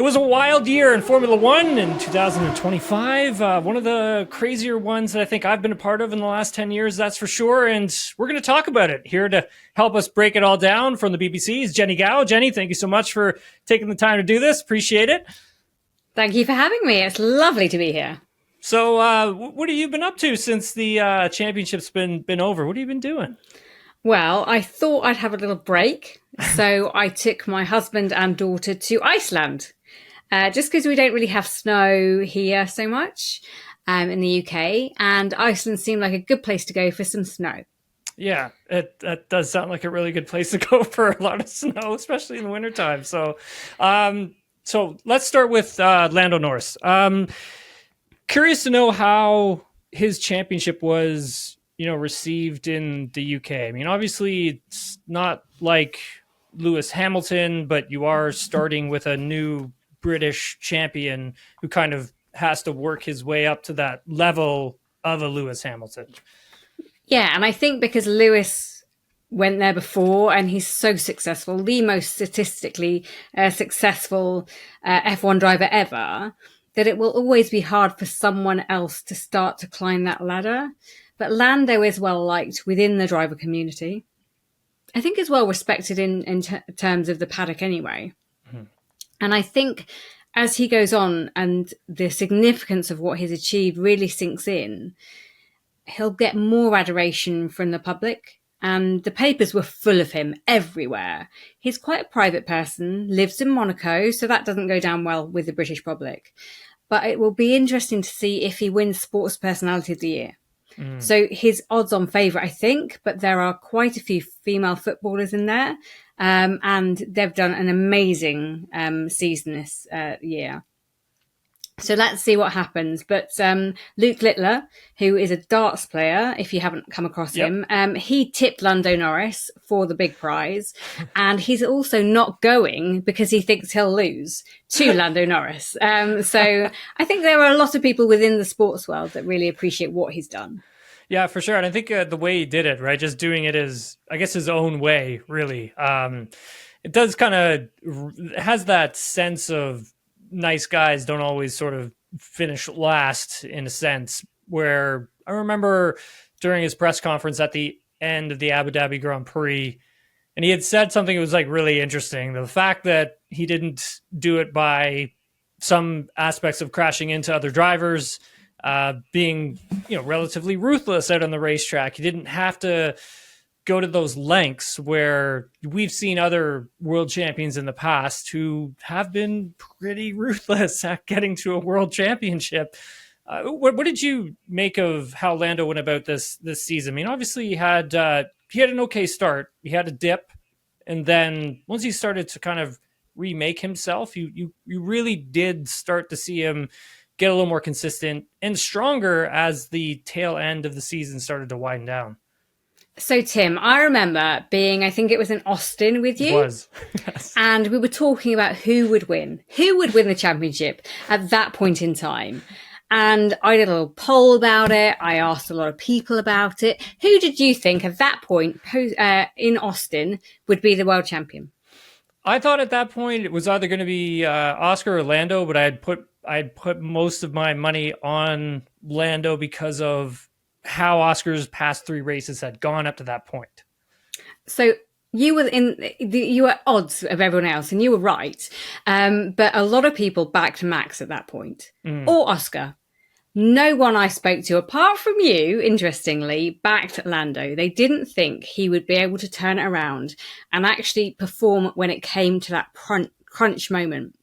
It was a wild year in Formula One in 2025. One of the crazier ones that I think I've been a part of in the last 10 years, that's for sure. And we're going to talk about it. Here to help us break it all down from the BBC is Jennie Gow. Jennie, thank you so much for taking the time to do this. Appreciate it. Thank you for having me. It's lovely to be here. So, what have you been up to since the championship's been over? What have you been doing? Well, I thought I'd have a little break. So I took my husband and daughter to Iceland. Just because we don't really have snow here so much in the UK. And Iceland seemed like a good place to go for some snow. Yeah, that does sound like a really good place to go for a lot of snow, especially in the wintertime. So let's start with Lando Norris. Curious to know how his championship was, received in the UK. I mean, obviously it's not like Lewis Hamilton, but you are starting with a new British champion who kind of has to work his way up to that level of a Lewis Hamilton. Yeah, and I think because Lewis went there before and he's so successful, the most statistically successful F1 driver ever, that it will always be hard for someone else to start to climb that ladder. But Lando is well liked within the driver community. I think is well respected in terms of the paddock anyway. Mm-hmm. And I think as he goes on and the significance of what he's achieved really sinks in, he'll get more adoration from the public. And the papers were full of him everywhere. He's quite a private person, lives in Monaco, so that doesn't go down well with the British public. But it will be interesting to see if he wins Sports Personality of the Year. So his odds-on favourite, I think, but there are quite a few female footballers in there. And they've done an amazing season this year. So let's see what happens. But Luke Littler, who is a darts player, if you haven't come across him, he tipped Lando Norris for the big prize. And he's also not going because he thinks he'll lose to Lando Norris. So I think there are a lot of people within the sports world that really appreciate what he's done. Yeah, for sure. And I think the way he did it, right, just doing it is, I guess, his own way, really. It does kind of has that sense of nice guys don't always sort of finish last, in a sense, where I remember during his press conference at the end of the Abu Dhabi Grand Prix, and he had said something that was like really interesting. The fact that he didn't do it by some aspects of crashing into other drivers, being, relatively ruthless out on the racetrack. He didn't have to go to those lengths where we've seen other world champions in the past who have been pretty ruthless at getting to a world championship. What did you make of how Lando went about this season? I mean, obviously he had an okay start. He had a dip, and then once he started to kind of remake himself, you really did start to see him get a little more consistent and stronger as the tail end of the season started to wind down. So, Tim, I remember being, I think it was in Austin with you. It was. Yes. And we were talking about who would win the championship at that point in time. And I did a little poll about it. I asked a lot of people about it. Who did you think at that point in Austin would be the world champion? I thought at that point it was either going to be Oscar or Lando, but I'd put most of my money on Lando because of how Oscar's past 3 races had gone up to that point. So you were odds of everyone else, and you were right. But a lot of people backed Max at that point, or Oscar. No one I spoke to, apart from you, interestingly, backed Lando. They didn't think he would be able to turn it around and actually perform when it came to that crunch moment.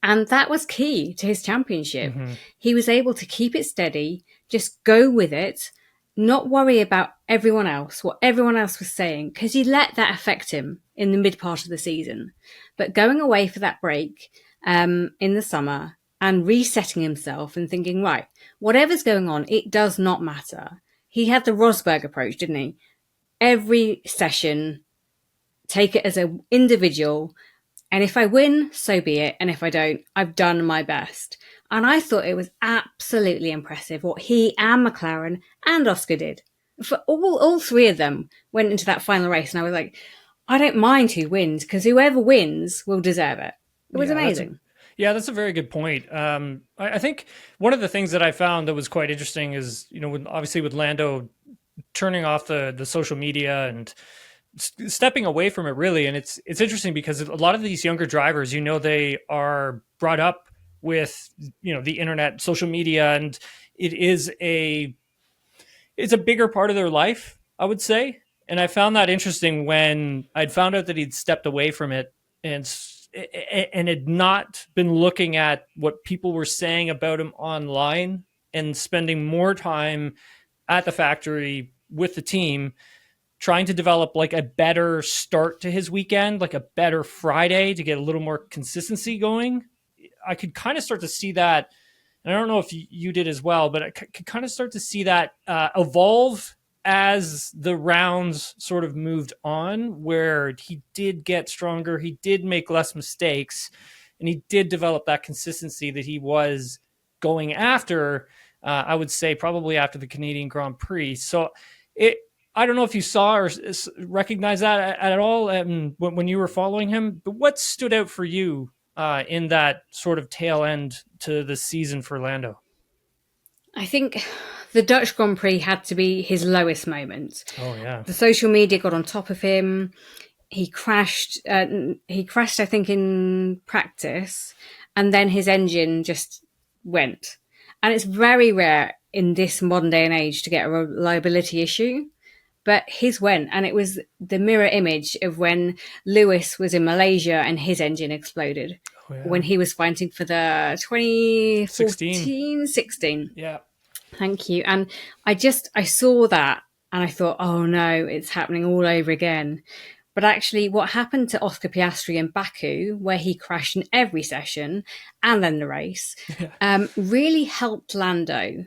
And that was key to his championship. Mm-hmm. He was able to keep it steady, just go with it, not worry about everyone else, what everyone else was saying, because he let that affect him in the mid part of the season. But going away for that break in the summer and resetting himself and thinking, right, whatever's going on, it does not matter. He had the Rosberg approach, didn't he? Every session, take it as an individual. And if I win, so be it. And if I don't, I've done my best. And I thought it was absolutely impressive what he and McLaren and Oscar did. For all 3 of them went into that final race. And I was like, I don't mind who wins, because whoever wins will deserve it. It was amazing. That's a very good point. I think one of the things that I found that was quite interesting is, obviously with Lando turning off the social media and stepping away from it, really. And it's interesting because a lot of these younger drivers, they are brought up with, the internet, social media, and it's a bigger part of their life, I would say. And I found that interesting when I'd found out that he'd stepped away from it and had not been looking at what people were saying about him online and spending more time at the factory with the team, trying to develop like a better start to his weekend, like a better Friday to get a little more consistency going. I could kind of start to see that. And I don't know if you did as well, but I could kind of start to see that evolve as the rounds sort of moved on, where he did get stronger, he did make less mistakes, and he did develop that consistency that he was going after, I would say probably after the Canadian Grand Prix. So I don't know if you saw or recognize that at all when you were following him, but what stood out for you in that sort of tail end to the season for Lando? I think the Dutch Grand Prix had to be his lowest moment. Oh, yeah. The social media got on top of him. He crashed, I think, in practice, and then his engine just went. And it's very rare in this modern day and age to get a reliability issue. But his went, and it was the mirror image of when Lewis was in Malaysia and his engine exploded when he was fighting for the 16. Yeah. Thank you. And I saw that and I thought, oh no, it's happening all over again. But actually what happened to Oscar Piastri in Baku, where he crashed in every session and then the race, really helped Lando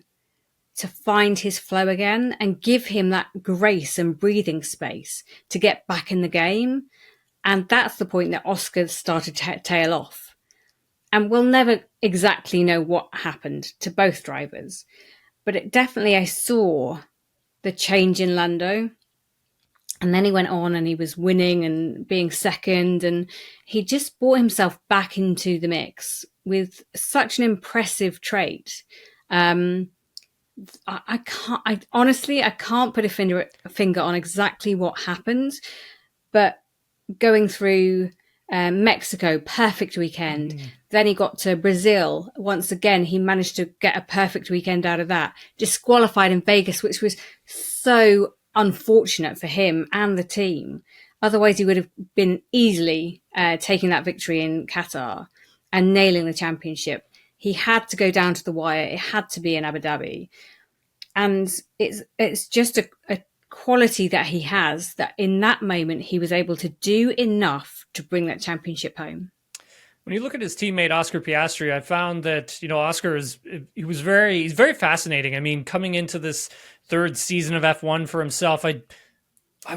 to find his flow again and give him that grace and breathing space to get back in the game. And that's the point that Oscar started to tail off. And we'll never exactly know what happened to both drivers. But I saw the change in Lando. And then he went on and he was winning and being second. And he just brought himself back into the mix with such an impressive trait. I can't put a finger on exactly what happened, but going through Mexico, perfect weekend. Then he got to Brazil. Once again, he managed to get a perfect weekend out of that. Disqualified in Vegas, which was so unfortunate for him and the team. Otherwise, he would have been easily taking that victory in Qatar and nailing the championship. He had to go down to the wire. It had to be in Abu Dhabi. And it's just a quality that he has, that in that moment he was able to do enough to bring that championship home. When you look at his teammate Oscar Piastri, I found that Oscar he's very fascinating. I mean, coming into this third season of F1 for himself, I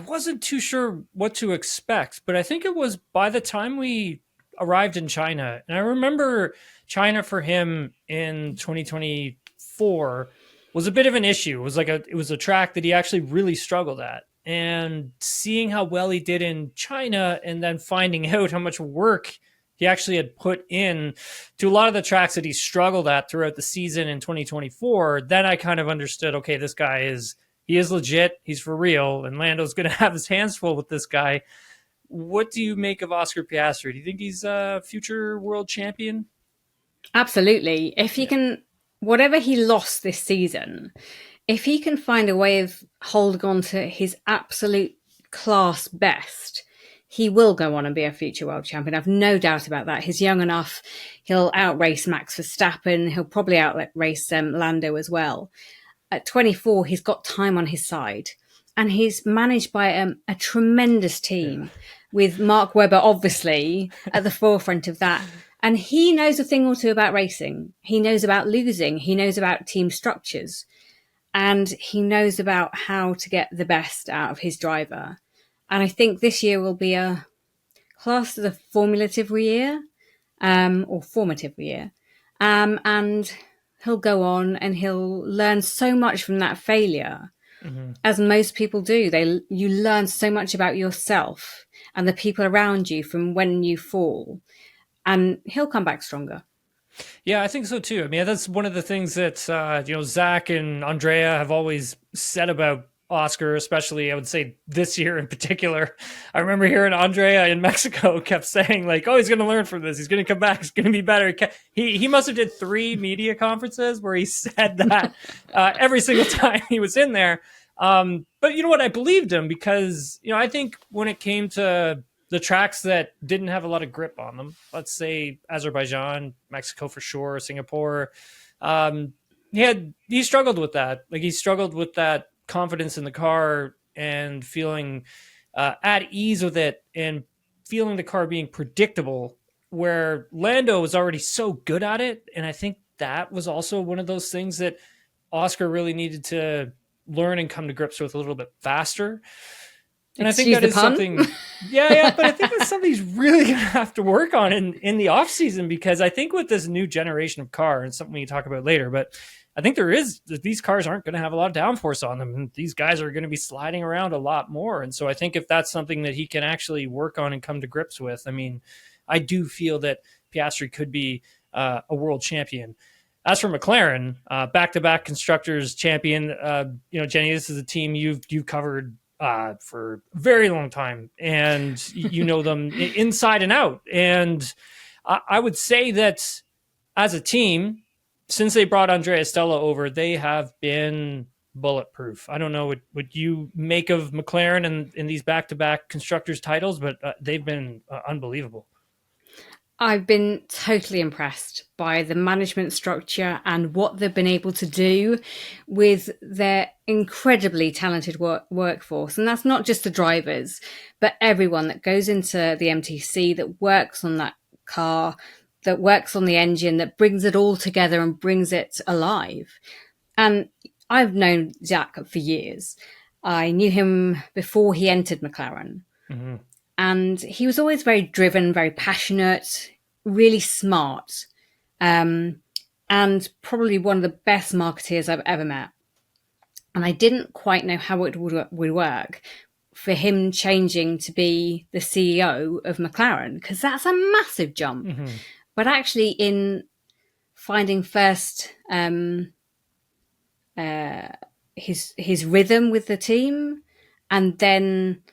wasn't too sure what to expect, but I think it was by the time we arrived in China, and I remember China for him in 2024 was a bit of an issue. It was a track that he actually really struggled at. And seeing how well he did in China and then finding out how much work he actually had put in to a lot of the tracks that he struggled at throughout the season in 2024, then I kind of understood, okay, this guy is legit. He's for real. And Lando's going to have his hands full with this guy. What do you make of Oscar Piastri? Do you think he's a future world champion? Absolutely. If he can, whatever he lost this season, if he can find a way of holding on to his absolute class best, he will go on and be a future world champion. I've no doubt about that. He's young enough. He'll outrace Max Verstappen. He'll probably outrace Lando as well. At 24, he's got time on his side. And he's managed by a tremendous team with Mark Webber, obviously, at the forefront of that. And he knows a thing or two about racing. He knows about losing. He knows about team structures. And he knows about how to get the best out of his driver. And I think this year will be a class of the formative year. And he'll go on and he'll learn so much from that failure. Mm-hmm. As most people do. You learn so much about yourself and the people around you from when you fall. and he'll come back stronger. Yeah, I think so too. I mean, that's one of the things that Zach and Andrea have always said about Oscar, especially I would say this year in particular. I remember hearing Andrea in Mexico kept saying like, "Oh, he's going to learn from this. He's going to come back. He's going to be better." He must have did 3 media conferences where he said that every single time he was in there. But you know what? I believed him because I think when it came to the tracks that didn't have a lot of grip on them, let's say Azerbaijan, Mexico for sure, Singapore, he struggled with that. Like he struggled with that confidence in the car and feeling at ease with it and feeling the car being predictable, where Lando was already so good at it. And I think that was also one of those things that Oscar really needed to learn and come to grips with a little bit faster. And I think that is something, but I think that's something he's really going to have to work on in the off season, because I think with this new generation of car, and something we can talk about later, but I think these cars aren't going to have a lot of downforce on them, and these guys are going to be sliding around a lot more. And so I think if that's something that he can actually work on and come to grips with, I mean, I do feel that Piastri could be a world champion. As for McLaren, back-to-back constructors champion, Jenny, this is a team you've covered for a very long time, and you know them inside and out. And I would say that as a team, since they brought Andrea Stella over, they have been bulletproof. I don't know what you make of McLaren and in these back-to-back constructors titles, but they've been unbelievable. I've been totally impressed by the management structure and what they've been able to do with their incredibly talented workforce. And that's not just the drivers, but everyone that goes into the MTC, that works on that car, that works on the engine, that brings it all together and brings it alive. And I've known Zach for years. I knew him before he entered McLaren. Mm-hmm. And he was always very driven, very passionate, really smart, and probably one of the best marketeers I've ever met. And I didn't quite know how it would work for him changing to be the CEO of McLaren, because that's a massive jump. Mm-hmm. But actually in finding first his rhythm with the team, and then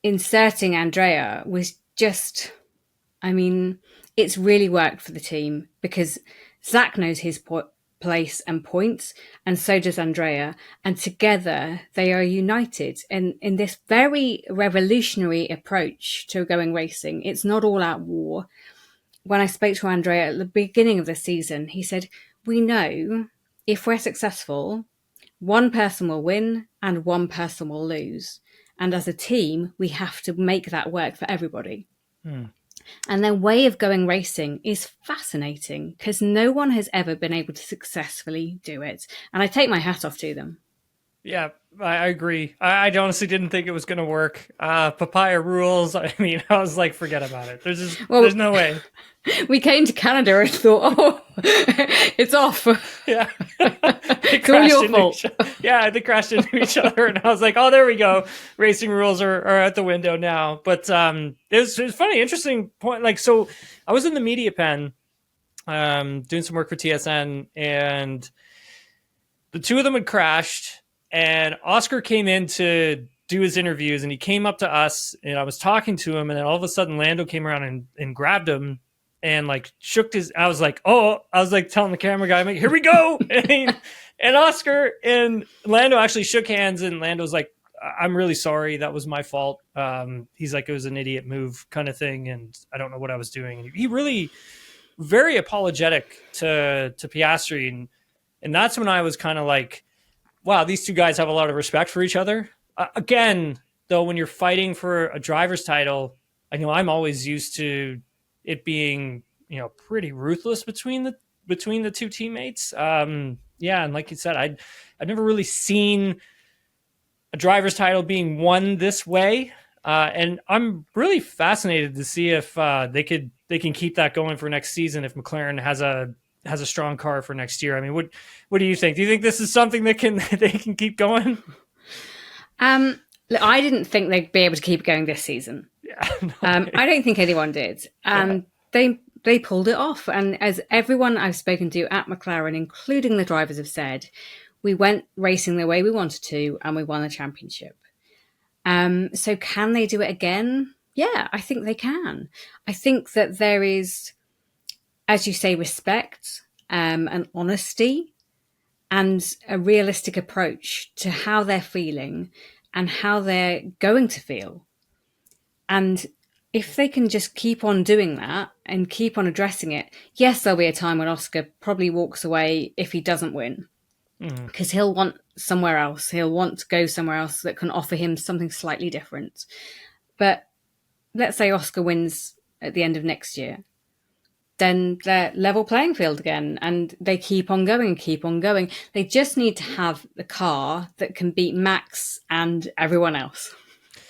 inserting Andrea was just, I mean, it's really worked for the team, because Zach knows his place and points, and so does Andrea. And together they are united in this very revolutionary approach to going racing. It's not all out war. When I spoke to Andrea at the beginning of the season, he said, we know if we're successful, one person will win and one person will lose. And as a team, we have to make that work for everybody. And their way of going racing is fascinating, because no one has ever been able to successfully do it. And I take my hat off to them. Yeah, I agree. I honestly didn't think it was going to work. Papaya rules. I mean, I was like, forget about it. There's no way. We came to Canada and thought, oh, it's off. Yeah. It's all your fault. They crashed into each other, and I was like, oh, there we go. Racing rules are out the window now. But it was funny, interesting point. Like, so I was in the media pen doing some work for TSN, and the two of them had crashed. And Oscar came in to do his interviews, and he came up to us, and I was talking to him, and then all of a sudden Lando came around and grabbed him and like shook his, I was like telling the camera guy, here we go. and Oscar and Lando actually shook hands, and Lando's like, I'm really sorry. That was my fault. He's like, it was an idiot move kind of thing, and I don't know what I was doing. And he really very apologetic to Piastri. And that's when I was kind of like, wow, these two guys have a lot of respect for each other. Again, though, when you're fighting for a driver's title, I know I'm always used to it being, pretty ruthless between the two teammates. And like you said, I've never really seen a driver's title being won this way. And I'm really fascinated to see if they can keep that going for next season, if McLaren has a strong car for next year. I mean, what do you think? Do you think this is something that they can keep going? Look, I didn't think they'd be able to keep going this season. Yeah, I don't think anyone did. they pulled it off. And as everyone I've spoken to at McLaren, including the drivers, have said, we went racing the way we wanted to, and we won the championship. So can they do it again? Yeah, I think they can. I think that there is, as you say, respect and honesty and a realistic approach to how they're feeling and how they're going to feel. And if they can just keep on doing that and keep on addressing it, yes, there'll be a time when Oscar probably walks away if he doesn't win, because he'll want somewhere else. He'll want to go somewhere else that can offer him something slightly different. But let's say Oscar wins at the end of next year, then they're level playing field again, and they keep on going and keep on going. They just need to have the car that can beat Max and everyone else. I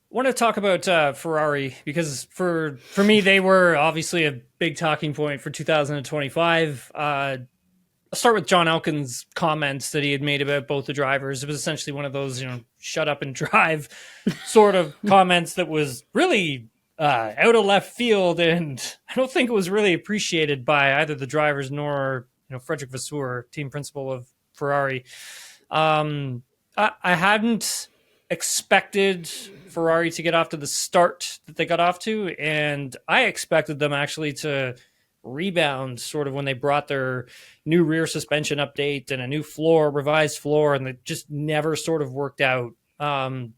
want to talk about Ferrari, because for me, they were obviously a big talking point for 2025. I'll start with John Elkins' comments that he had made about both the drivers. It was essentially one of those, shut up and drive sort of comments that was really out of left field, and I don't think it was really appreciated by either the drivers nor Frederick Vasseur, team principal of Ferrari. I hadn't expected Ferrari to get off to the start that they got off to, and I expected them actually to rebound sort of when they brought their new rear suspension update and a new revised floor, and it just never sort of worked out.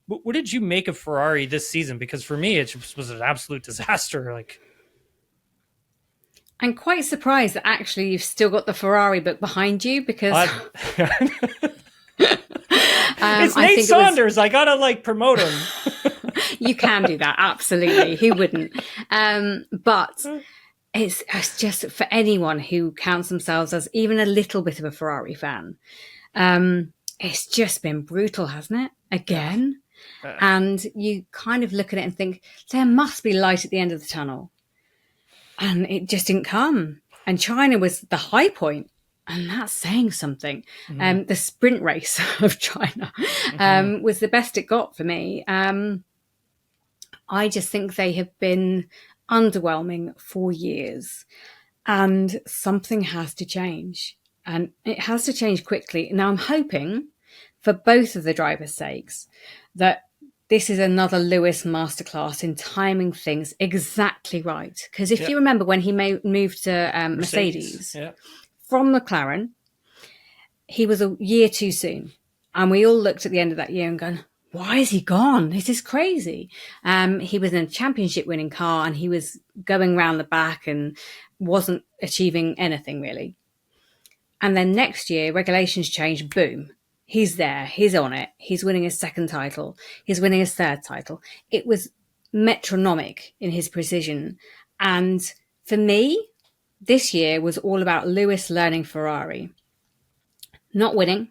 What did you make of Ferrari this season? Because for me, it just was an absolute disaster. I'm quite surprised that actually you've still got the Ferrari book behind you, because it's Nate Saunders. I gotta promote him. You can do that, absolutely. Who wouldn't? But it's just for anyone who counts themselves as even a little bit of a Ferrari fan. It's just been brutal, hasn't it? Again. And you kind of look at it and think, there must be light at the end of the tunnel. And it just didn't come. And China was the high point. And that's saying something. The sprint race of China was the best it got for me. I just think they have been underwhelming for years. And something has to change. And it has to change quickly. Now, I'm hoping, for both of the drivers' sakes, that this is another Lewis masterclass in timing things exactly right. Because if you remember when he moved to Mercedes from McLaren, he was a year too soon. And we all looked at the end of that year and gone, why is he gone? This is crazy. He was in a championship winning car and he was going round the back and wasn't achieving anything really. And then next year, regulations changed, boom. He's there, he's on it, he's winning his second title, he's winning his third title. It was metronomic in his precision. And for me, this year was all about Lewis learning Ferrari. Not winning.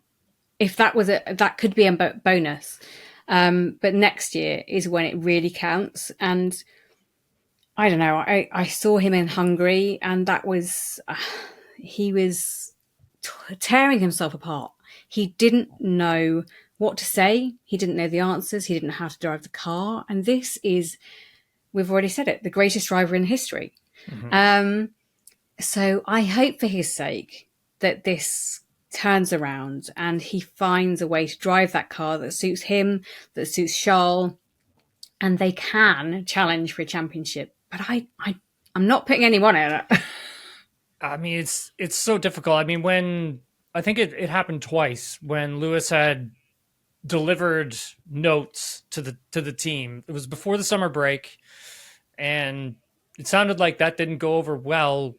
If that was that could be a bonus. But next year is when it really counts. And I don't know, I saw him in Hungary, and that was, he was tearing himself apart. He didn't know what to say. He didn't know the answers. He didn't know how to drive the car. And this is, we've already said it, the greatest driver in history. So I hope for his sake that this turns around and he finds a way to drive that car that suits him, that suits Charles, and they can challenge for a championship. But I'm not putting anyone in it. I mean, it's so difficult. I mean, when I think it happened twice when Lewis had delivered notes to the team. It was before the summer break, and it sounded like that didn't go over well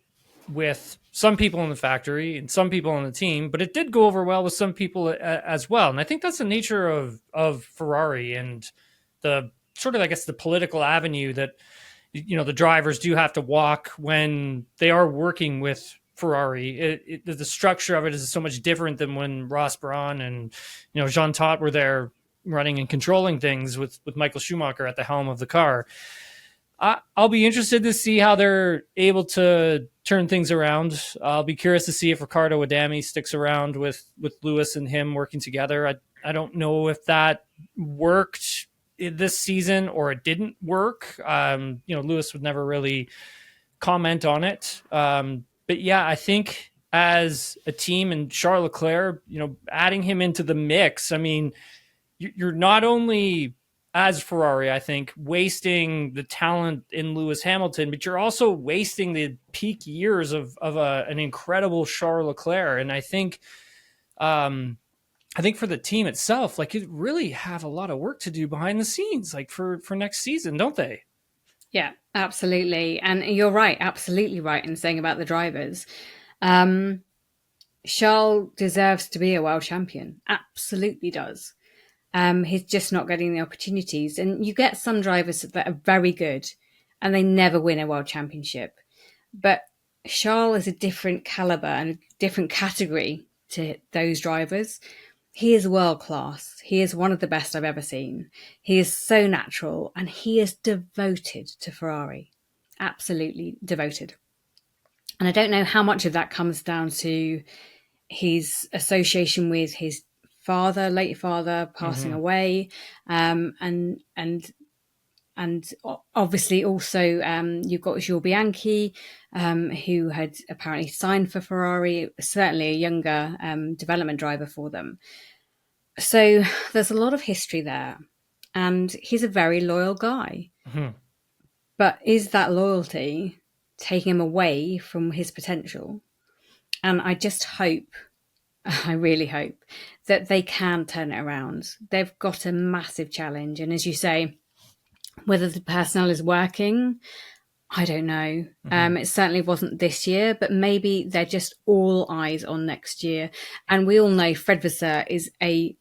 with some people in the factory and some people on the team, but it did go over well with some people as well. And I think that's the nature of Ferrari and the sort of, I guess, the political avenue that, the drivers do have to walk when they are working with Ferrari. The structure of it is so much different than when Ross Brawn and, Jean Todt were there running and controlling things with Michael Schumacher at the helm of the car. I'll be interested to see how they're able to turn things around. I'll be curious to see if Riccardo Adami sticks around with Lewis and him working together. I don't know if that worked this season or it didn't work. Lewis would never really comment on it. But yeah, I think as a team and Charles Leclerc, adding him into the mix, I mean, you're not only as Ferrari, I think, wasting the talent in Lewis Hamilton, but you're also wasting the peak years of an incredible Charles Leclerc. And I think for the team itself, like, it really have a lot of work to do behind the scenes, like for next season, don't they? Yeah, absolutely. And you're right, absolutely right in saying about the drivers. Um, Charles deserves to be a world champion. Absolutely does. He's just not getting the opportunities. And you get some drivers that are very good and they never win a world championship. But Charles is a different caliber and a different category to those drivers. He is world class. He is one of the best I've ever seen. He is so natural and he is devoted to Ferrari. Absolutely devoted. And I don't know how much of that comes down to his association with his father, late father, passing away, and obviously also you've got Jules Bianchi, who had apparently signed for Ferrari, certainly a younger development driver for them. So there's a lot of history there, and he's a very loyal guy. But is that loyalty taking him away from his potential? And I just hope, I really hope, that they can turn it around. They've got a massive challenge. And as you say, whether the personnel is working, I don't know. It certainly wasn't this year, but maybe they're just all eyes on next year. And we all know Fred Vasseur is a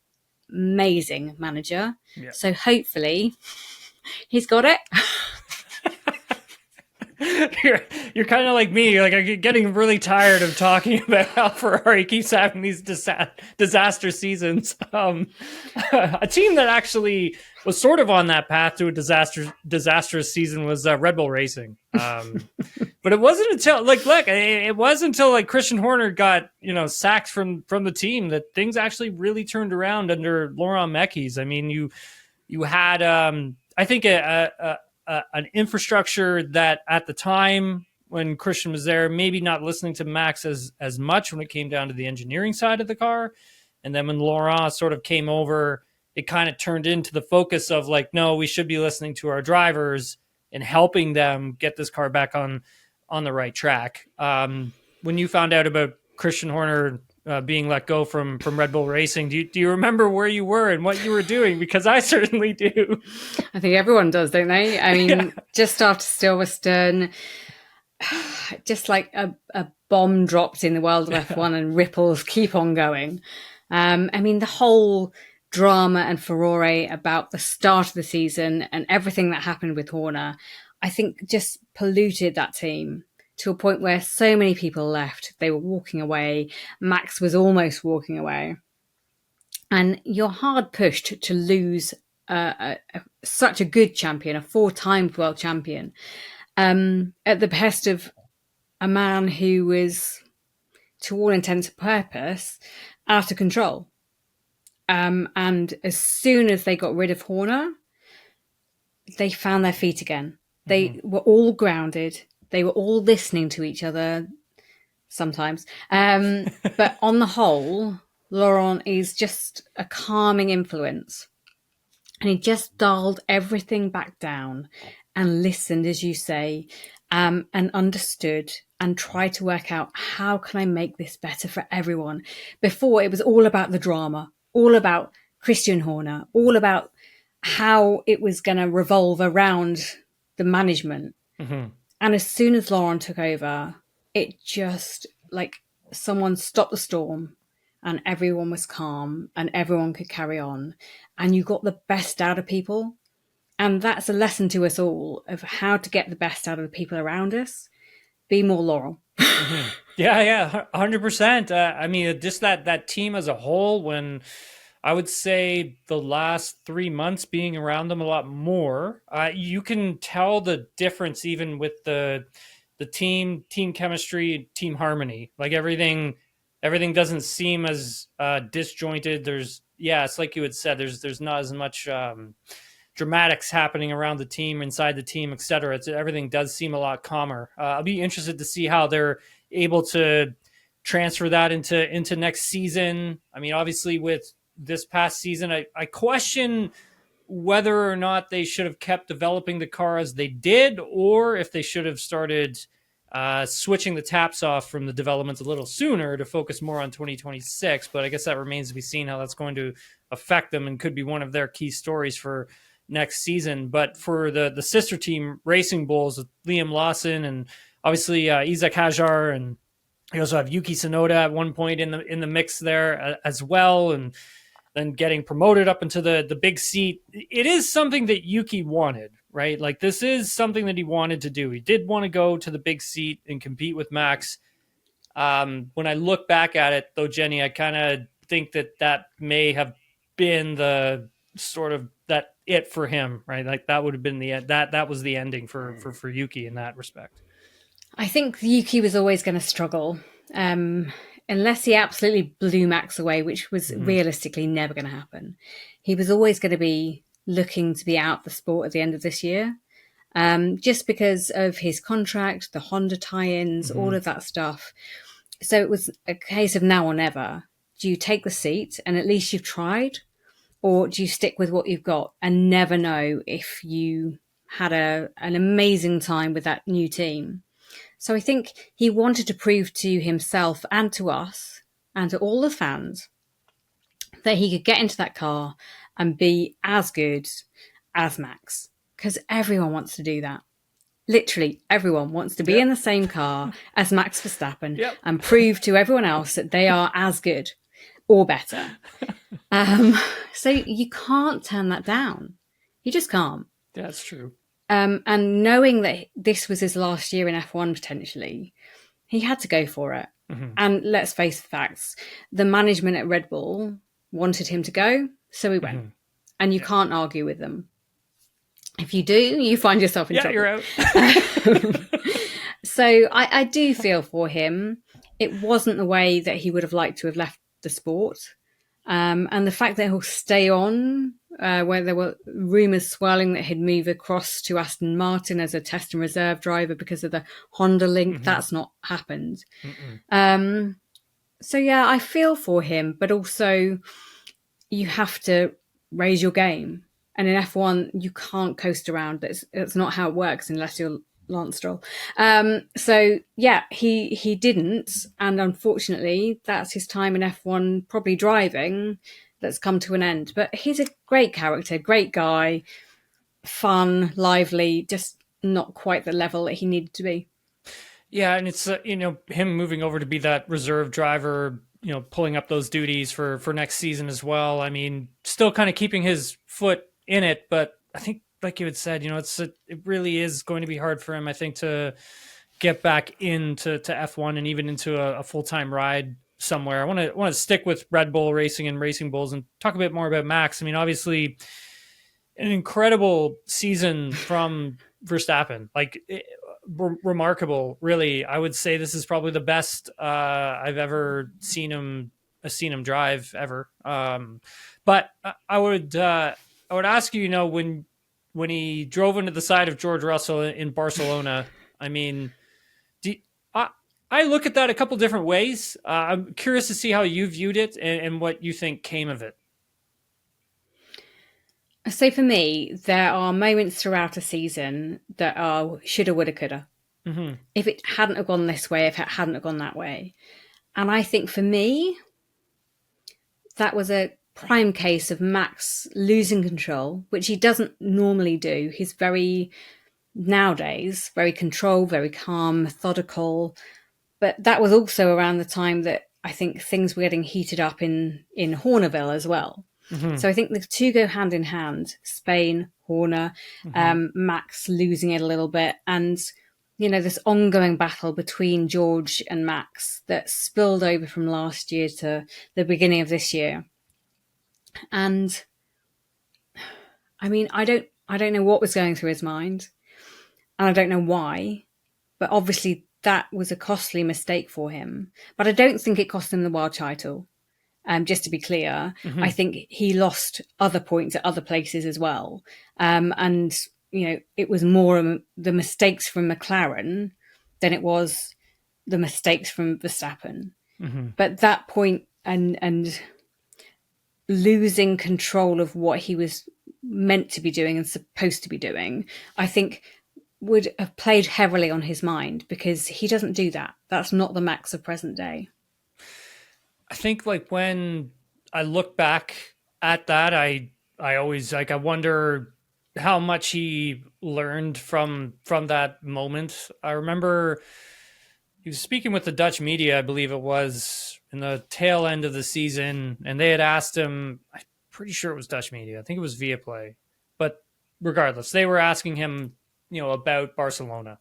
amazing manager. Yeah. So hopefully he's got it. You're kind of like me. Like, I'm getting really tired of talking about how Ferrari keeps having these disaster seasons. A team that actually was sort of on that path to a disastrous season was Red Bull Racing. But it wasn't until it wasn't until Christian Horner got sacked from the team that things actually really turned around under Laurent Mekies. I mean, you had I think an infrastructure that at the time when Christian was there, maybe not listening to Max as much when it came down to the engineering side of the car. And then when Laurent sort of came over, it kind of turned into the focus of no, we should be listening to our drivers and helping them get this car back on the right track. When you found out about Christian Horner being let go from Red Bull Racing, do you remember where you were and what you were doing? Because I certainly do. I think everyone does, don't they? I mean, just after Silverstone, just like a bomb dropped in the world of F1 and ripples keep on going. I mean, the whole drama and furore about the start of the season and everything that happened with Horner, I think just polluted that team to a point where so many people left. They were walking away. Max was almost walking away. And you're hard pushed to lose such a good champion, a 4-time world champion, at the behest of a man who was, to all intents and purpose, out of control. And as soon as they got rid of Horner, they found their feet again. They were all grounded. They were all listening to each other sometimes. But on the whole, Laurent is just a calming influence. And he just dialed everything back down and listened, as you say, and understood and tried to work out, how can I make this better for everyone? Before, it was all about the drama, all about Christian Horner, all about how it was going to revolve around the management. And as soon as Laurent took over, it just someone stopped the storm and everyone was calm and everyone could carry on. And you got the best out of people. And that's a lesson to us all of how to get the best out of the people around us. Be more Laurent. Yeah, 100%. I mean, just that team as a whole, when I would say the last 3 months being around them a lot more, you can tell the difference even with the team chemistry, team harmony. Like everything doesn't seem as disjointed. It's like you had said, there's not as much dramatics happening around the team, inside the team, etc. Everything does seem a lot calmer. I'll be interested to see how they're able to transfer that into next season. I mean, obviously with this past season, I question whether or not they should have kept developing the car as they did, or if they should have started switching the taps off from the development a little sooner to focus more on 2026. But I guess that remains to be seen how that's going to affect them, and could be one of their key stories for next season. But for the sister team, Racing Bulls, with Liam Lawson and obviously Isaac Hajar, and you also have Yuki Tsunoda at one point in the mix there as well, and then getting promoted up into the big seat. It is something that Yuki wanted, right? Like, this is something that he wanted to do. He did want to go to the big seat and compete with Max. When I look back at it, though, Jenny, I kind of think that may have been the sort of that it for him, right? Like, that would have been the end. That was the ending for Yuki in that respect. I think Yuki was always going to struggle. Unless he absolutely blew Max away, which was realistically never going to happen. He was always going to be looking to be out the sport at the end of this year, just because of his contract, the Honda tie-ins, all of that stuff. So it was a case of now or never. Do you take the seat and at least you've tried, or do you stick with what you've got and never know if you had an amazing time with that new team? So I think he wanted to prove to himself and to us and to all the fans that he could get into that car and be as good as Max, because everyone wants to do that. Literally everyone wants to be in the same car as Max Verstappen and prove to everyone else that they are as good or better. So you can't turn that down. You just can't. Yeah, that's true. And knowing that this was his last year in F1 potentially, he had to go for it. And let's face the facts, the management at Red Bull wanted him to go, so he went. And you can't argue with them. If you do, you find yourself in trouble. Yeah, you're out. So I do feel for him. It wasn't the way that he would have liked to have left the sport. And the fact that he'll stay on, where there were rumours swirling that he'd move across to Aston Martin as a test and reserve driver because of the Honda link, that's not happened. So yeah, I feel for him, but also you have to raise your game. And in F1, you can't coast around. That's not how it works unless you're Lance Stroll. So yeah, he didn't, and unfortunately that's his time in F1 probably driving that's come to an end. But he's a great character, great guy, fun, lively, just not quite the level that he needed to be. Yeah, and it's him moving over to be that reserve driver, pulling up those duties for next season as well. I mean, still kind of keeping his foot in it, but I think, like you had said, it really is going to be hard for him, I think, to get back into F1 and even into a full-time ride somewhere. I want to stick with Red Bull Racing and Racing Bulls and talk a bit more about Max. I mean, obviously, an incredible season from Verstappen, remarkable. Really, I would say this is probably the best I've ever seen him drive ever. But I would ask you, when he drove into the side of George Russell in Barcelona, I mean, I look at that a couple different ways. I'm curious to see how you viewed it and what you think came of it. So for me, there are moments throughout a season that are shoulda, woulda, coulda. If it hadn't have gone this way, if it hadn't have gone that way. And I think for me, that was a prime case of Max losing control, which he doesn't normally do. He's nowadays very controlled, very calm, methodical. But that was also around the time that I think things were getting heated up in Hornerville as well. So I think the two go hand in hand, Spain, Horner, Max losing it a little bit. And, this ongoing battle between George and Max that spilled over from last year to the beginning of this year. And I mean, I don't know what was going through his mind, and I don't know why, but obviously that was a costly mistake for him. But I don't think it cost him the world title. Just to be clear, Mm-hmm. I think he lost other points at other places as well. And, it was more the mistakes from McLaren than it was the mistakes from Verstappen. Mm-hmm. But that point and losing control of what he was meant to be doing and supposed to be doing, I think would have played heavily on his mind, because he doesn't do that. That's not the Max of present day. I think like when I look back at that, I always like I wonder how much he learned from that moment. I remember he was speaking with the Dutch media, I believe it was in the tail end of the season, and they had asked him, I'm pretty sure it was Dutch media. I think it was Viaplay. But regardless, they were asking him, about Barcelona.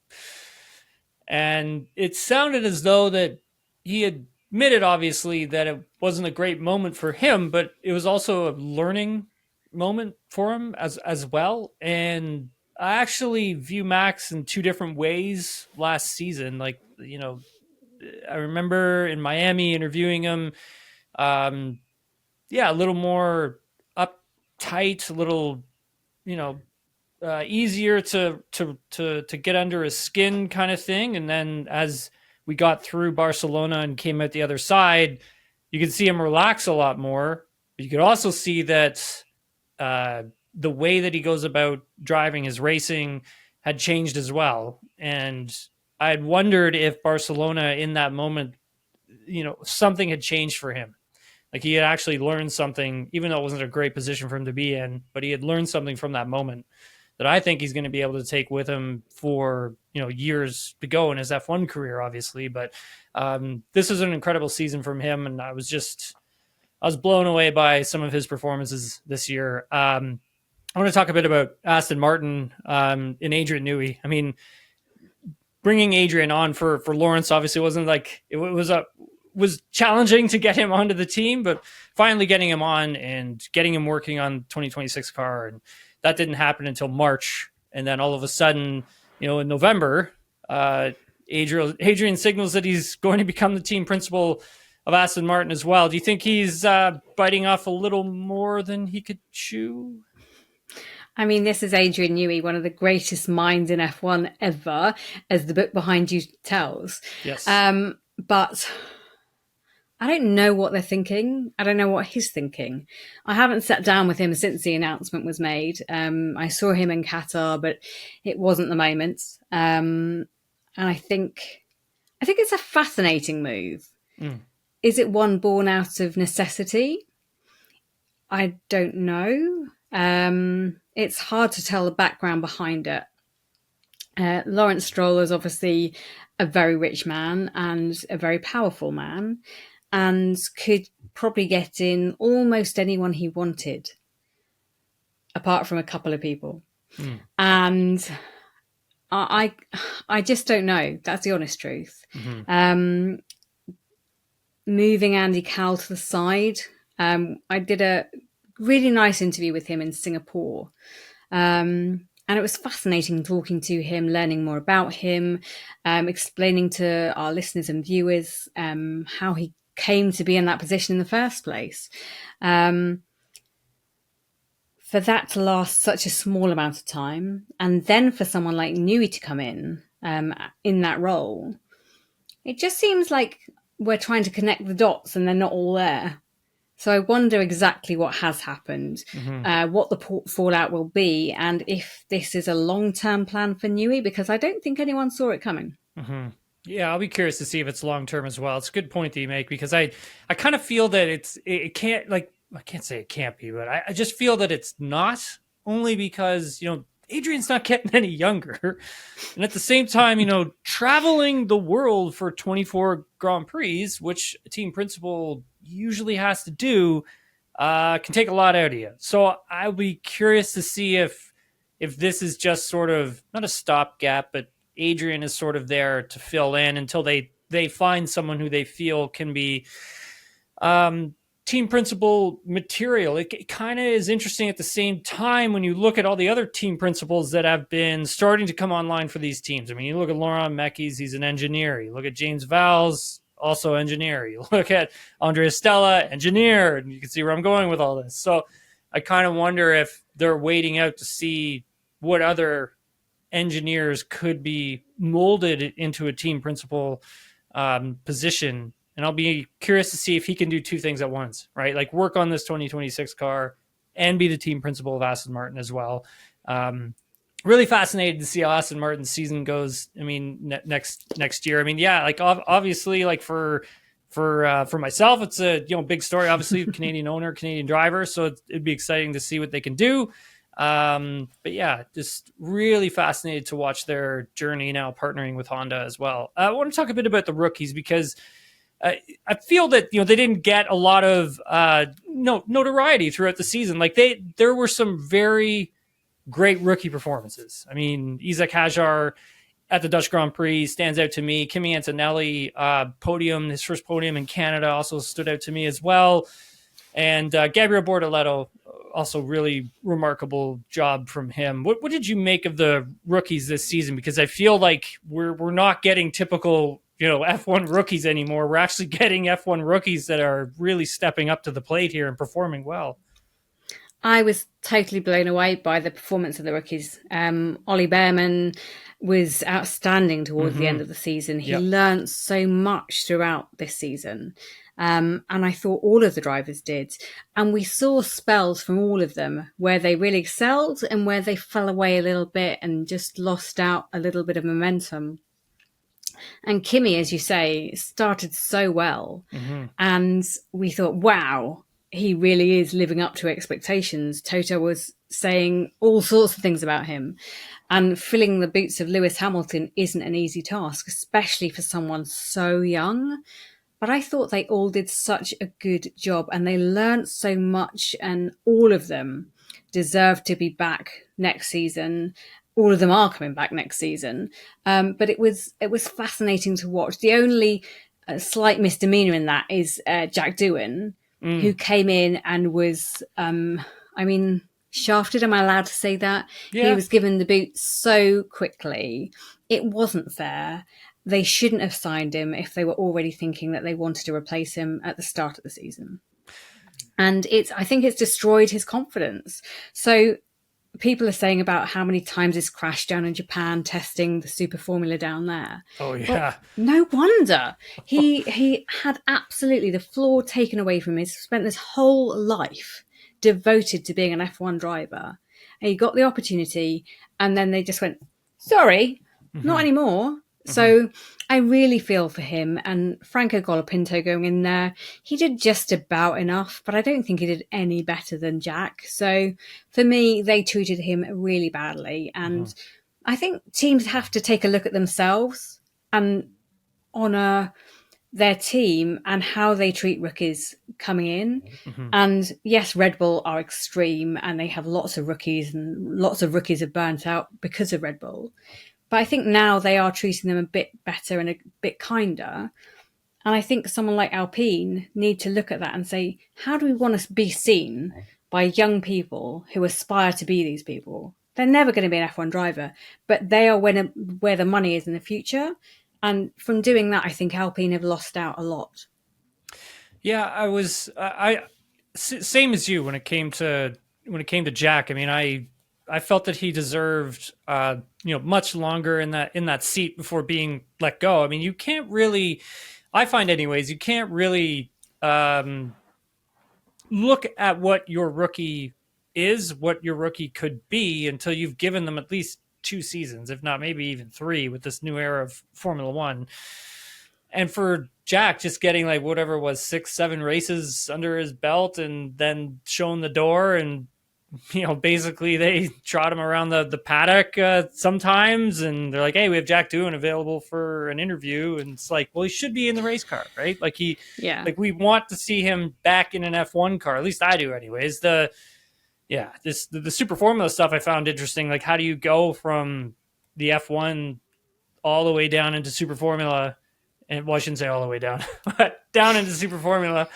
And it sounded as though that he admitted, obviously, that it wasn't a great moment for him, but it was also a learning moment for him as well. And I actually view Max in two different ways last season. Like, I remember in Miami interviewing him. A little more uptight, a little, easier to get under his skin kind of thing. And then as we got through Barcelona and came out the other side, you could see him relax a lot more. But you could also see that the way that he goes about driving his racing had changed as well. And I had wondered if Barcelona in that moment, something had changed for him. Like he had actually learned something, even though it wasn't a great position for him to be in, but he had learned something from that moment that I think he's going to be able to take with him for, years to go in his F1 career, obviously. But this is an incredible season from him. And I was blown away by some of his performances this year. I want to talk a bit about Aston Martin and Adrian Newey. I mean, bringing Adrian on for Lawrence obviously wasn't like it was challenging to get him onto the team, but finally getting him on and getting him working on 2026 car, and that didn't happen until March. And then all of a sudden, in November, Adrian signals that he's going to become the team principal of Aston Martin as well. Do you think he's biting off a little more than he could chew? I mean, this is Adrian Newey, one of the greatest minds in F1 ever, as the book behind you tells. Yes. But I don't know what they're thinking. I don't know what he's thinking. I haven't sat down with him since the announcement was made. I saw him in Qatar, but it wasn't the moment. And I think it's a fascinating move. Mm. Is it one born out of necessity? I don't know. It's hard to tell the background behind it. Lawrence Stroll is obviously a very rich man and a very powerful man, and could probably get in almost anyone he wanted, apart from a couple of people. Mm. And I just don't know. That's the honest truth. Mm-hmm. Moving Andy Cowell to the side, I did a really nice interview with him in Singapore. And it was fascinating talking to him, learning more about him, explaining to our listeners and viewers how he came to be in that position in the first place. For that to last such a small amount of time, and then for someone like Newey to come in that role, it just seems like we're trying to connect the dots and they're not all there. So I wonder exactly what has happened, mm-hmm. What the fallout will be, and if this is a long-term plan for Newey, because I don't think anyone saw it coming. Mm-hmm. Yeah, I'll be curious to see if it's long-term as well. It's a good point that you make, because I kind of feel that it can't, like, I can't say it can't be, but I just feel that it's not, only because, Adrian's not getting any younger. And at the same time, traveling the world for 24 Grand Prix, which a team principal usually has to do, can take a lot out of you. So I'll be curious to see if this is just sort of not a stopgap, but Adrian is sort of there to fill in until they find someone who they feel can be team principal material. It kind of is interesting at the same time when you look at all the other team principals that have been starting to come online for these teams. I mean, you look at Laurent Mekies, he's an engineer. You look at James Valls, also engineer. You look at Andrea Stella, engineer, and you can see where I'm going with all this. So I kind of wonder if they're waiting out to see what other engineers could be molded into a team principal position. And I'll be curious to see if he can do two things at once, right? Like work on this 2026 car and be the team principal of Aston Martin as well. Really fascinated to see how Aston Martin's season goes. I mean, next year. I mean, yeah, like obviously, like for myself, it's a big story. Obviously, Canadian owner, Canadian driver, so it'd be exciting to see what they can do. But yeah, just really fascinated to watch their journey now, partnering with Honda as well. I want to talk a bit about the rookies because I feel that they didn't get a lot of notoriety throughout the season. Like there were some very great rookie performances. I mean, Isaac Hajar at the Dutch Grand Prix stands out to me. Kimi Antonelli podium, his first podium in Canada, also stood out to me as well. And Gabriel Bortoleto, also really remarkable job from him. What did you make of the rookies this season? Because I feel like we're not getting typical F1 rookies anymore. We're actually getting F1 rookies that are really stepping up to the plate here and performing well. I was totally blown away by the performance of the rookies. Ollie Behrman was outstanding towards the end of the season. He learned so much throughout this season. And I thought all of the drivers did. And we saw spells from all of them where they really excelled and where they fell away a little bit and just lost out a little bit of momentum. And Kimi, as you say, started so well. And we thought, wow, he really is living up to expectations. Toto was saying all sorts of things about him. And filling the boots of Lewis Hamilton isn't an easy task, especially for someone so young. But I thought they all did such a good job and they learned so much, and all of them deserve to be back next season. All of them are coming back next season. But it was fascinating to watch. The only slight misdemeanor in that is Jack Doohan, who came in and was, shafted. Am I allowed to say that? Yeah. He was given the boot so quickly. It wasn't fair. They shouldn't have signed him if they were already thinking that they wanted to replace him at the start of the season. And I think it's destroyed his confidence. So people are saying about how many times he's crashed down in Japan testing the super formula down there. Oh, yeah. Well, no wonder. He had absolutely the floor taken away from him. He's spent this whole life devoted to being an F1 driver. And he got the opportunity and then they just went, sorry, not anymore. So I really feel for him. And Franco Colapinto going in there, he did just about enough, but I don't think he did any better than Jack. So for me, they treated him really badly. And I think teams have to take a look at themselves and honour their team and how they treat rookies coming in. And yes, Red Bull are extreme and they have lots of rookies and lots of rookies are burnt out because of Red Bull. But I think now they are treating them a bit better and a bit kinder. And I think someone like Alpine need to look at that and say, how do we want to be seen by young people who aspire to be these people? They're never going to be an F1 driver, but they are where the money is in the future. And from doing that, I think Alpine have lost out a lot. Yeah, I same as you when it came to Jack. I mean, I felt that he deserved much longer in that seat before being let go. I mean, you can't really, I find anyways, you can't really look at what your rookie is, what your rookie could be until you've given them at least 2 seasons, if not maybe even 3 with this new era of Formula One. And for Jack, just getting like whatever it was, 6-7 races under his belt and then shown the door, and basically they trot him around the paddock sometimes, and they're like, hey, we have Jack Doohan available for an interview. And it's like, well, he should be in the race car, right? Like like we want to see him back in an F1 car. At least I do anyways. The Super Formula stuff I found interesting. Like, how do you go from the F1 all the way down into Super Formula? And well, I shouldn't say all the way down, but down into Super Formula.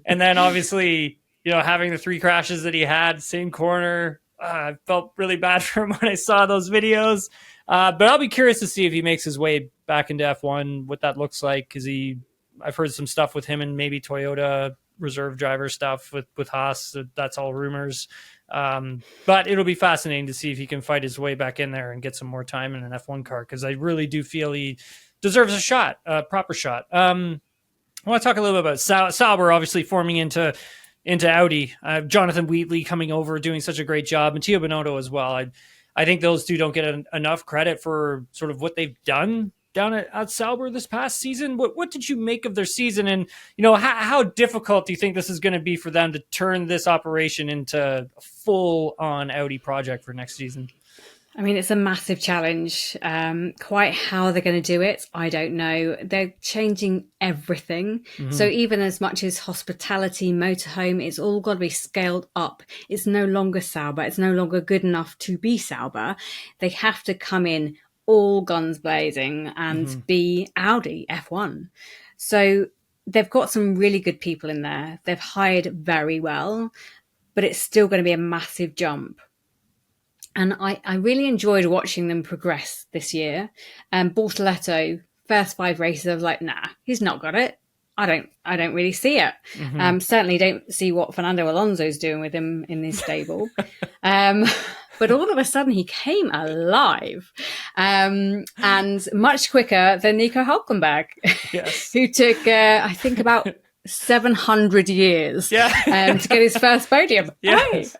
And then obviously, having the 3 crashes that he had, same corner. I felt really bad for him when I saw those videos. But I'll be curious to see if he makes his way back into F1, what that looks like, because he I've heard some stuff with him and maybe Toyota reserve driver stuff with Haas. That's all rumors. But it'll be fascinating to see if he can fight his way back in there and get some more time in an F1 car, because I really do feel he deserves a shot, a proper shot. I want to talk a little bit about Sauber, obviously forming into Audi. Jonathan Wheatley coming over, doing such a great job, and Matteo Binotto as well. I think those two don't get enough credit for sort of what they've done down at Sauber this past season. What did you make of their season? And, how difficult do you think this is going to be for them to turn this operation into a full-on Audi project for next season? I mean, it's a massive challenge. Quite how they're going to do it, I don't know. They're changing everything. Mm-hmm. So even as much as hospitality, motorhome, it's all got to be scaled up. It's no longer Sauber. It's no longer good enough to be Sauber. They have to come in all guns blazing and be Audi F1. So they've got some really good people in there. They've hired very well, but it's still going to be a massive jump. And I really enjoyed watching them progress this year. Bortoletto, first 5 races, I was like, nah, he's not got it. I don't really see it. Mm-hmm. Certainly don't see what Fernando Alonso's doing with him in his stable. But all of a sudden he came alive, and much quicker than Nico Hülkenberg, yes. Who took, I think, about 700 years to get his first podium. Yes.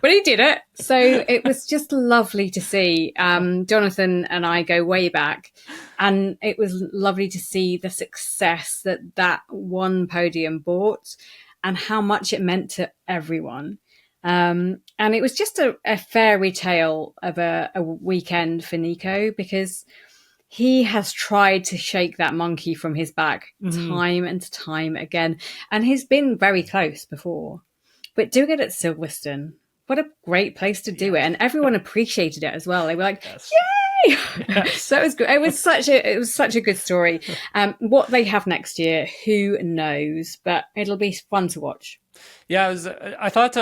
But he did it. So it was just lovely to see. Jonathan and I go way back, and it was lovely to see the success that one podium brought and how much it meant to everyone. And it was just a fairy tale of a weekend for Nico, because he has tried to shake that monkey from his back time and time again. And he's been very close before. But doing it at Silverstone, what a great place to do it. And everyone appreciated it as well. They were like, yay! Yes. So it was good. It was such a good story. What they have next year, who knows? But it'll be fun to watch. Yeah, I thought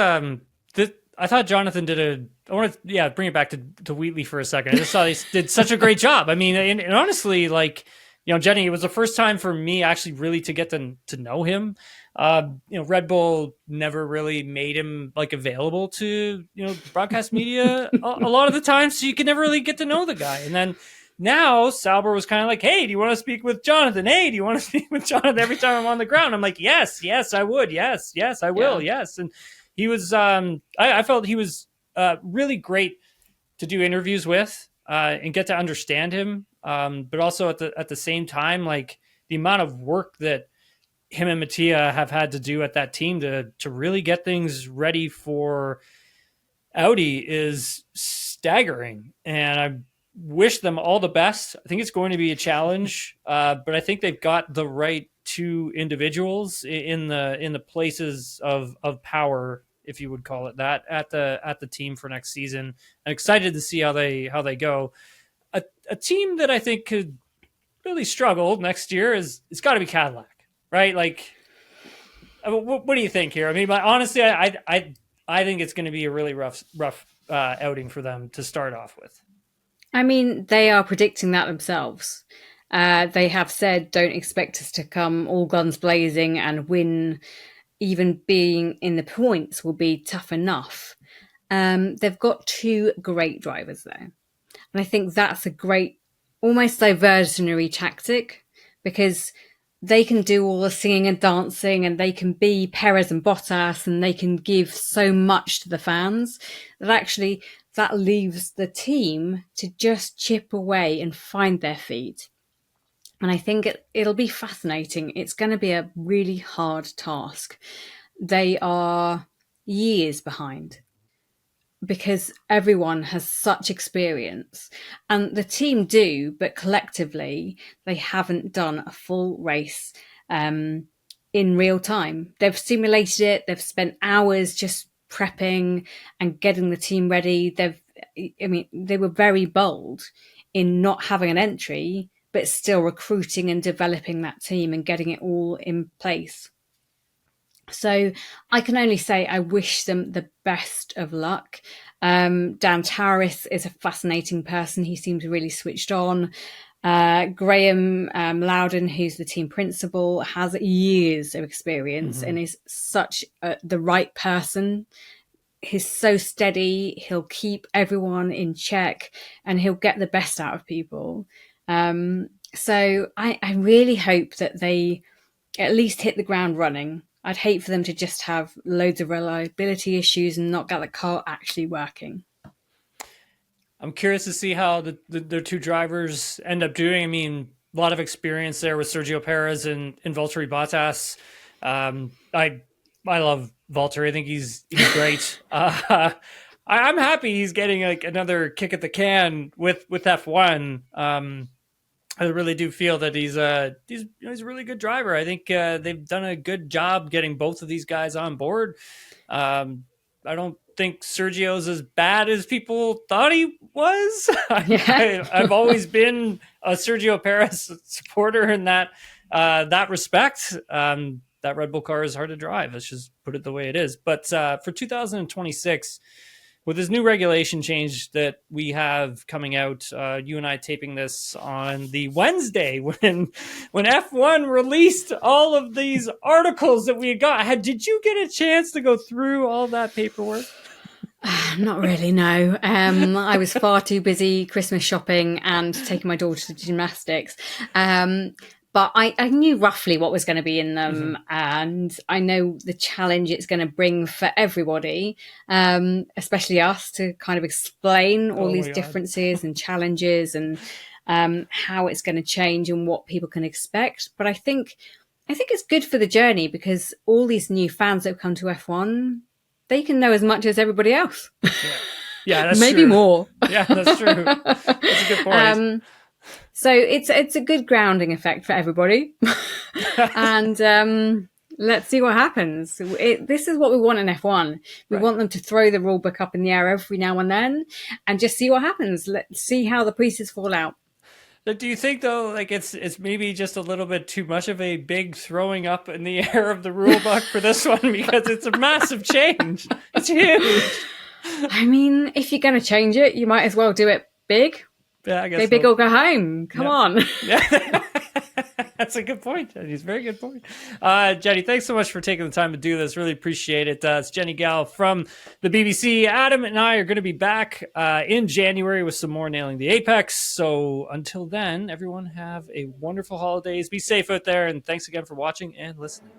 Jonathan I want to bring it back to Wheatley for a second. I just thought he did such a great job. I mean, and honestly, like, Jenny, it was the first time for me actually really to get to know him. Red Bull never really made him like available to, broadcast media a lot of the time. So you could never really get to know the guy. And then now Sauber was kind of like, hey, do you want to speak with Jonathan? Hey, do you want to speak with Jonathan every time I'm on the ground? I'm like, yes, I would. Yes, I will. Yeah. Yes. And he was, I felt he was really great to do interviews with and get to understand him. But also at the same time, like the amount of work that him and Mattia have had to do at that team to really get things ready for Audi is staggering. And I wish them all the best. I think it's going to be a challenge, but I think they've got the right 2 individuals in the places of power, if you would call it that, at the team for next season. I'm excited to see how they go. A team that I think could really struggle next year it's got to be Cadillac, right? Like, what do you think here? I mean, honestly, I think it's going to be a really rough outing for them to start off with. I mean, they are predicting that themselves. They have said, don't expect us to come all guns blazing and win. Even being in the points will be tough enough. They've got 2 great drivers there. And I think that's a great, almost diversionary tactic, because they can do all the singing and dancing, and they can be Perez and Bottas, and they can give so much to the fans that actually that leaves the team to just chip away and find their feet. And I think it'll be fascinating. It's going to be a really hard task. They are years behind because everyone has such experience, and the team do, but collectively they haven't done a full race in real time. They've simulated it. They've spent hours just prepping and getting the team ready. They were very bold in not having an entry, but still recruiting and developing that team and getting it all in place. So I can only say I wish them the best of luck. Dan Towris is a fascinating person. He seems really switched on. Graham Loudon, who's the team principal, has years of experience and is such the right person. He's so steady. He'll keep everyone in check and he'll get the best out of people. So I really hope that they at least hit the ground running. I'd hate for them to just have loads of reliability issues and not get the car actually working. I'm curious to see how their two drivers end up doing. I mean, a lot of experience there with Sergio Perez and Valtteri Bottas. I love Valtteri. I think he's great. I'm happy he's getting like another kick at the can with F1. I really do feel that he's a really good driver. I think they've done a good job getting both of these guys on board. I don't think Sergio's as bad as people thought he was. I've always been a Sergio Perez supporter in that respect. That Red Bull car is hard to drive. Let's just put it the way it is. But for 2026, with this new regulation change that we have coming out, you and I taping this on the Wednesday when F1 released all of these articles that we got. Did you get a chance to go through all that paperwork? Not really, no. I was far too busy Christmas shopping and taking my daughter to gymnastics. But I knew roughly what was going to be in them, and I know the challenge it's going to bring for everybody, especially us, to kind of explain all these differences and challenges and how it's going to change and what people can expect. But I think it's good for the journey because all these new fans that have come to F1, they can know as much as everybody else. Yeah, that's maybe true. More. Yeah, that's true. That's a good point. So it's a good grounding effect for everybody. And let's see what happens. This is what we want in F1. We want them to throw the rule book up in the air every now and then and just see what happens. Let's see how the pieces fall out. Do you think, though, like it's maybe just a little bit too much of a big throwing up in the air of the rule book for this one? Because it's a massive change. It's huge. I mean, if you're going to change it, you might as well do it big. Yeah, I guess go big or go home. Come on. Yeah. That's a good point. It's a very good point. Jenny, thanks so much for taking the time to do this. Really appreciate it. It's Jennie Gow from the BBC. Adam and I are going to be back in January with some more Nailing the Apex. So until then, everyone have a wonderful holidays. Be safe out there. And thanks again for watching and listening.